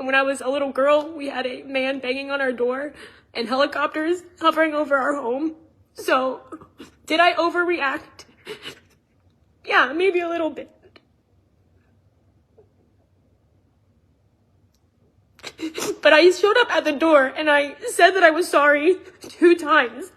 when I was a little girl, we had a man banging on our door and helicopters hovering over our home. So, did I overreact? Yeah, maybe a little bit. But I showed up at the door and I said that I was sorry 2 times.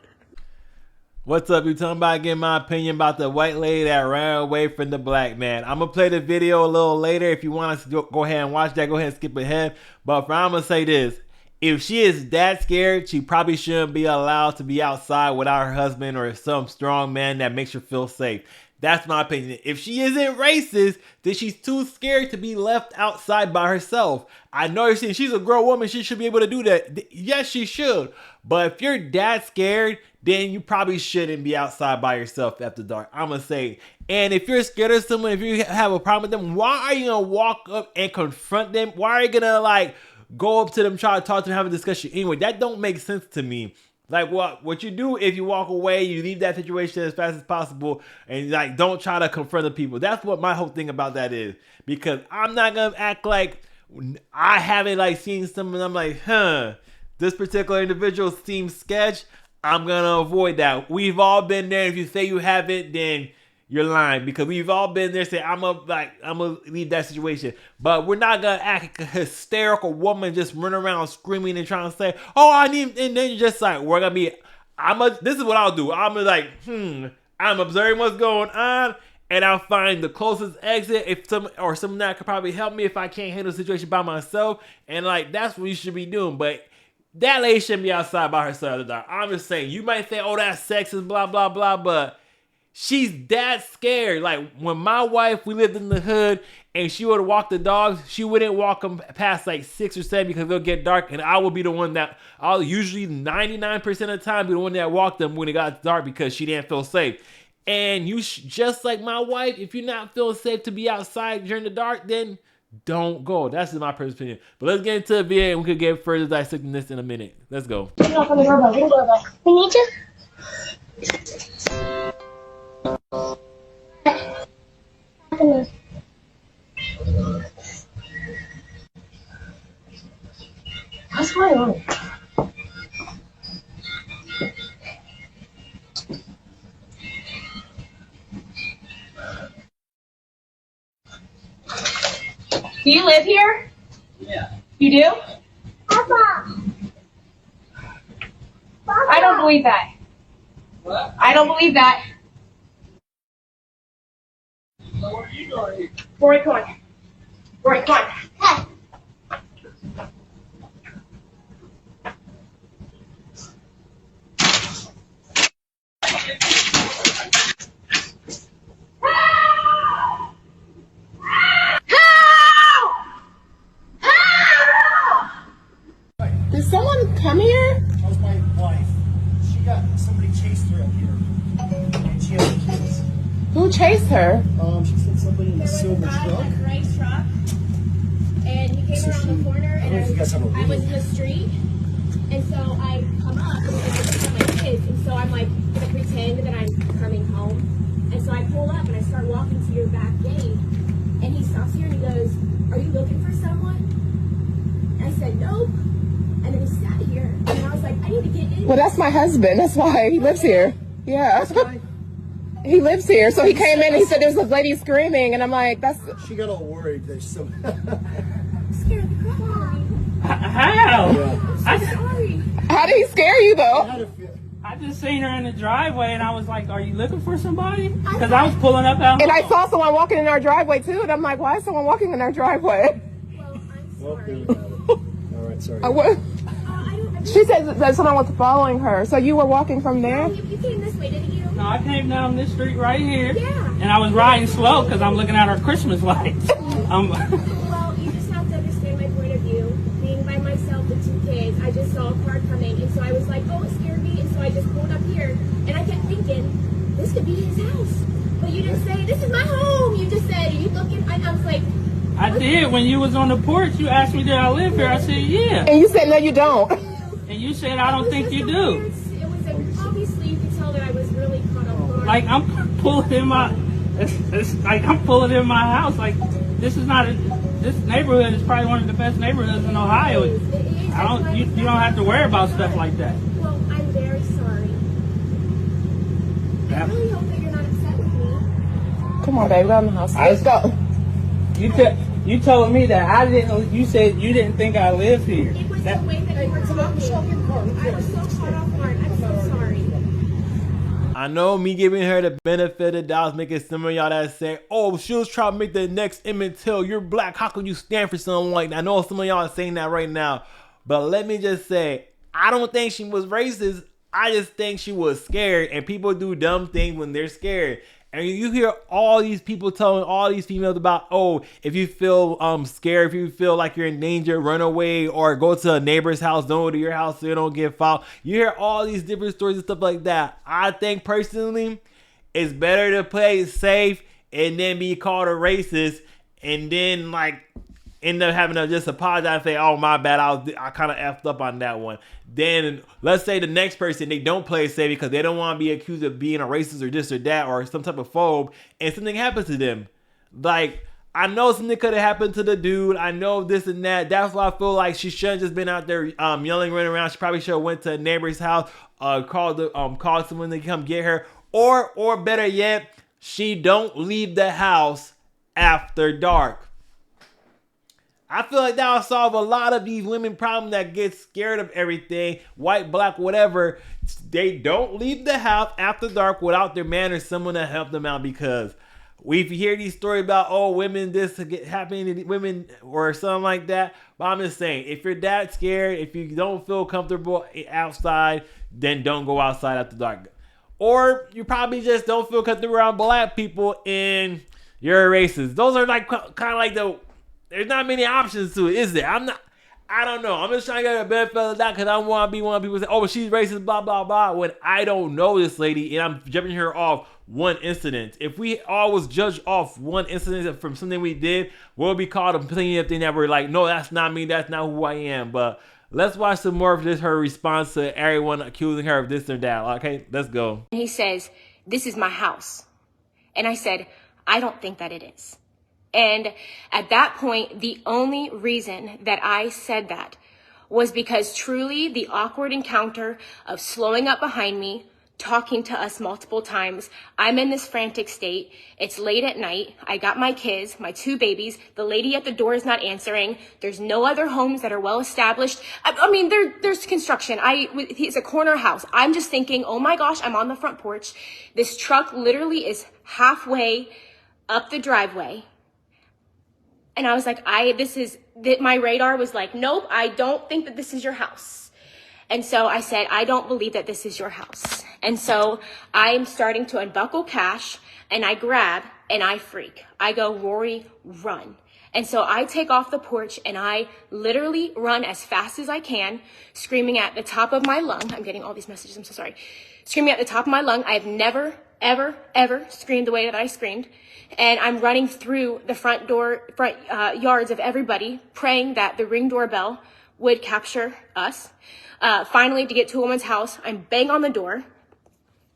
What's up? You talking about getting my opinion about the white lady that ran away from the black man. I'm going to play the video a little later. If you want us to go ahead and watch that, go ahead and skip ahead. But I'm going to say this. If she is that scared, she probably shouldn't be allowed to be outside without her husband or some strong man that makes her feel safe. That's my opinion. If she isn't racist, then she's too scared to be left outside by herself. I know you're saying she's a grown woman. She should be able to do that. Yes, she should. But if you're that scared, then you probably shouldn't be outside by yourself after dark. I'm going to say. And if you're scared of someone, if you have a problem with them, why are you going to walk up and confront them? Why are you going to like go up to them, try to talk to them, have a discussion? Anyway, that don't make sense to me. Like what you do if you walk away, you leave that situation as fast as possible and like don't try to confront the people. That's what my whole thing about that is. Because I'm not going to act like I haven't like seen someone I'm like, this particular individual seems sketch. I'm going to avoid that. We've all been there. If you say you haven't, then you're lying, because we've all been there saying, I'm gonna leave that situation. But we're not going to act like a hysterical woman just run around screaming and trying to say, oh, I need, and then you're just like, we're going to be, this is what I'll do. I'm like, I'm observing what's going on, and I'll find the closest exit if someone that could probably help me if I can't handle the situation by myself. And like, that's what you should be doing. But that lady shouldn't be outside by herself. I'm just saying, you might say, oh, that's sexist, blah, blah, blah, but she's that scared. Like, when my wife, we lived in the hood, and she would walk the dogs, she wouldn't walk them past like 6 or 7 because they'll get dark, and I will be the one that, I'll usually 99% of the time be the one that walked them when it got dark because she didn't feel safe. And you, just like my wife, if you're not feeling safe to be outside during the dark, then don't go. That's just my personal opinion. But let's get into the video and we could get further dissecting this in a minute. Let's go. We need you. What's going on? Do you live here? Yeah. You do? Papa. I don't believe that. What? I don't believe that. So where are you going? Rory, come on. Rory, come on. Hey. Did someone come here? That was my wife. Somebody chased her up here. And she has kids. Who chased her? She said somebody in a silver truck. Gray truck, and he came around the corner, and I was in the street, and so I come up, and it's my kids, and so I'm like gonna pretend that I'm coming home, and so I pull up and I start walking to your back gate, and he stops here and he goes, "Are you looking for someone?" And I said, "Nope." And then he sat here, and I was like, "I need to get in." Well, that's my husband. That's why he lives here. Yeah. He lives here. So he came in and he said there's a lady screaming, and I'm like, that's... She got all worried. There's some... I'm scared the crap out of me. How? Yeah. I'm so sorry. How did he scare you, though? I just seen her in the driveway and I was like, are you looking for somebody? Because I was pulling up out. And I saw someone walking in our driveway, too, and I'm like, why is someone walking in our driveway? Well, I'm sorry. All right, sorry. What? I don't. She said that someone was following her. So you were walking from there? You came this way, didn't you? No, I came down this street right here. Yeah. And I was riding slow because I'm looking at our Christmas lights. Well, you just have to understand my point of view. Being by myself with 2 kids, I just saw a car coming, and so I was like, oh, it scared me, and so I just pulled up here, and I kept thinking, this could be his house. But you didn't say, this is my home. You just said, are you looking? I was like... I did. When you was on the porch, you asked me, did I live here? I said, yeah. And you said, no, you don't. And you said, I don't think you do. It was obviously, you could tell that I was really caught off guard. Like, I'm pulling in my... It's like I'm pulling in my house. Like, this is not... this neighborhood is probably one of the best neighborhoods in Ohio. It is. You don't have to worry about stuff like that. Well, I'm very sorry. I really hope that you're not upset with me. Come on, baby, go in the house. Let's go. You told me that I didn't. You said you didn't think I lived here. It was the way that you were talking. I was so caught off guard. I'm so sorry. I know me giving her the benefit of the doubt making some of y'all that say, oh, she was trying to make the next Emmett Till. You're black. How can you stand for something like that? I know some of y'all are saying that right now. But let me just say, I don't think she was racist. I just think she was scared. And people do dumb things when they're scared. And you hear all these people telling all these females about, oh, if you feel scared, if you feel like you're in danger, run away or go to a neighbor's house, don't go to your house so you don't get fouled. You hear all these different stories and stuff like that. I think personally, it's better to play it safe and then be called a racist and then like end up having to just apologize and say, oh, my bad, I kind of effed up on that one. Then let's say the next person, they don't play it safe because they don't want to be accused of being a racist or this or that or some type of phobe, and something happens to them. Like, I know something could have happened to the dude. I know this and that. That's why I feel like she shouldn't just been out there yelling, running around. She probably should have went to a neighbor's house, called someone to come get her. Or better yet, she don't leave the house after dark. I feel like that will solve a lot of these women problems that get scared of everything, white, black, whatever. They don't leave the house after dark without their man or someone to help them out, because we hear these stories about, oh, women, this happening to women or something like that. But I'm just saying, if you're that scared, if you don't feel comfortable outside, then don't go outside after dark. Or you probably just don't feel comfortable around black people and you're a racist. Those are like kind of like there's not many options to it, is there? I don't know. I'm just trying to get a benefit of that because I want to be one of the people who say, oh, but she's racist, blah, blah, blah, when I don't know this lady and I'm jumping her off one incident. If we always judge off one incident from something we did, we'll be called a plenty of things that we're like, no, that's not me, that's not who I am. But let's watch some more of this, her response to everyone accusing her of this or that. Okay, let's go. He says, this is my house. And I said, I don't think that it is. And at that point, the only reason that I said that was because truly the awkward encounter of slowing up behind me, talking to us multiple times. I'm in this frantic state. It's late at night. I got my kids, my 2 babies. The lady at the door is not answering. There's no other homes that are well established. I mean, there's construction. It's a corner house. I'm just thinking, oh my gosh, I'm on the front porch. This truck literally is halfway up the driveway. And I was like, my radar was like, nope, I don't think that this is your house. And so I said, I don't believe that this is your house. And so I'm starting to unbuckle Cash and I grab and I freak. I go, Rory, run. And so I take off the porch and I literally run as fast as I can, screaming at the top of my lung. I'm getting all these messages. I'm so sorry. Screaming at the top of my lung. I have never, ever, ever screamed the way that I screamed. And I'm running through the front yards of everybody, praying that the Ring doorbell would capture us. Finally, to get to a woman's house, I'm bang on the door.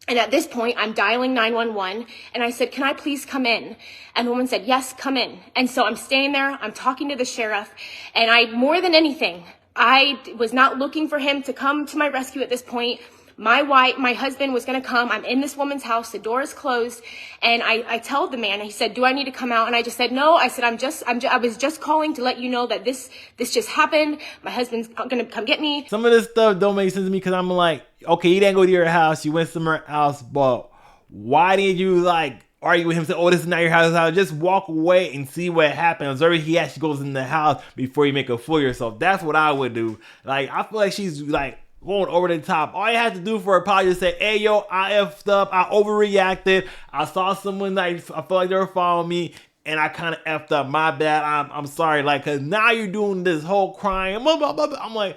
And at this point, I'm dialing 911. And I said, can I please come in? And the woman said, yes, come in. And so I'm staying there. I'm talking to the sheriff. And more than anything, I was not looking for him to come to my rescue at this point. My husband was going to come. I'm in this woman's house. The door is closed. And I told the man, he said, do I need to come out? And I just said, no. I said, I was just calling to let you know that this just happened. My husband's going to come get me. Some of this stuff don't make sense to me because I'm like, okay, you didn't go to your house. You went somewhere else, but why did you like argue with him? Say, oh, this is not your house. Just walk away and see what happens. Or he actually goes in the house before you make a fool of yourself. That's what I would do. Like, I feel like she's like going over the top. All you have to do for a apology is say, hey, yo, I effed up. I overreacted. I saw someone I felt like they were following me. And I kind of effed up. My bad. I'm sorry. Like, because now you're doing this whole crying. I'm like,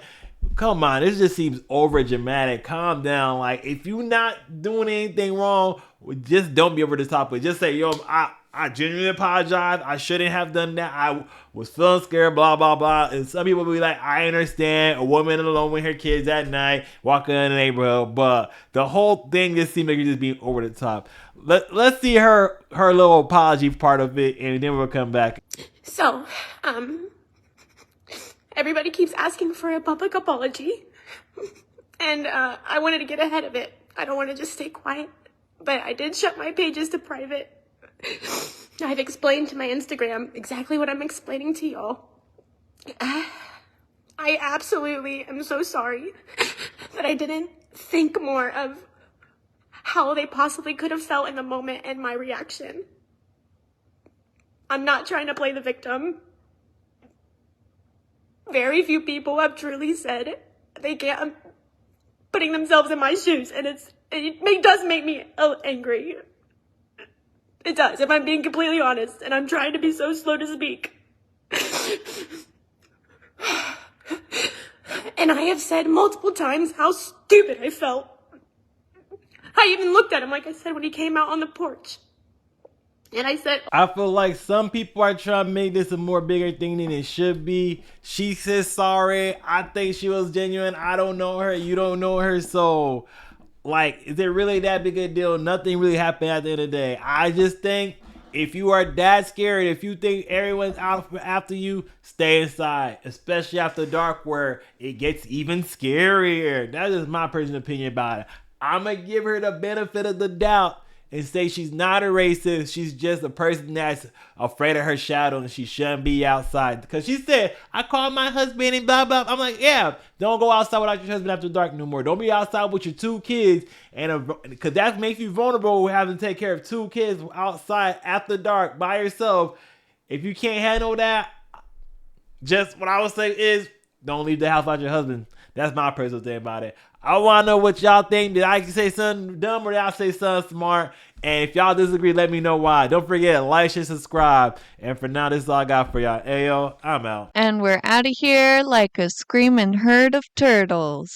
come on. This just seems over dramatic. Calm down. Like, if you're not doing anything wrong, just don't be over the top. But just say, yo, I genuinely apologize. I shouldn't have done that. I was feeling scared, blah, blah, blah. And some people will be like, I understand a woman alone with her kids at night, walking in the neighborhood. But the whole thing just seems like you're just being over the top. Let's see her little apology part of it, and then we'll come back. So, everybody keeps asking for a public apology, and I wanted to get ahead of it. I don't want to just stay quiet, but I did shut my pages to private. I've explained to my Instagram exactly what I'm explaining to y'all. I absolutely am so sorry that I didn't think more of how they possibly could have felt in the moment and my reaction. I'm not trying to play the victim. Very few people have truly said they can't, putting themselves in my shoes, and it does make me angry. It does, if I'm being completely honest, and I'm trying to be so slow to speak. And I have said multiple times how stupid I felt. I even looked at him, like I said, when he came out on the porch. And I said, I feel like some people are trying to make this a more bigger thing than it should be. She says sorry. I think she was genuine. I don't know her. You don't know her. So, like, is it really that big a deal? Nothing really happened at the end of the day. I just think if you are that scared, if you think everyone's out after you, stay inside. Especially after dark where it gets even scarier. That is my personal opinion about it. I'm going to give her the benefit of the doubt and say she's not a racist. She's just a person that's afraid of her shadow and she shouldn't be outside. Because she said, I called my husband and blah, blah. I'm like, yeah, don't go outside without your husband after dark no more. Don't be outside with your 2 kids. And because that makes you vulnerable having to take care of 2 kids outside after dark by yourself. If you can't handle that, just what I would say is don't leave the house without your husband. That's my personal thing about it. I want to know what y'all think. Did I say something dumb or did I say something smart? And if y'all disagree, let me know why. Don't forget, like, share, subscribe. And for now, this is all I got for y'all. Ayo, I'm out. And we're out of here like a screaming herd of turtles.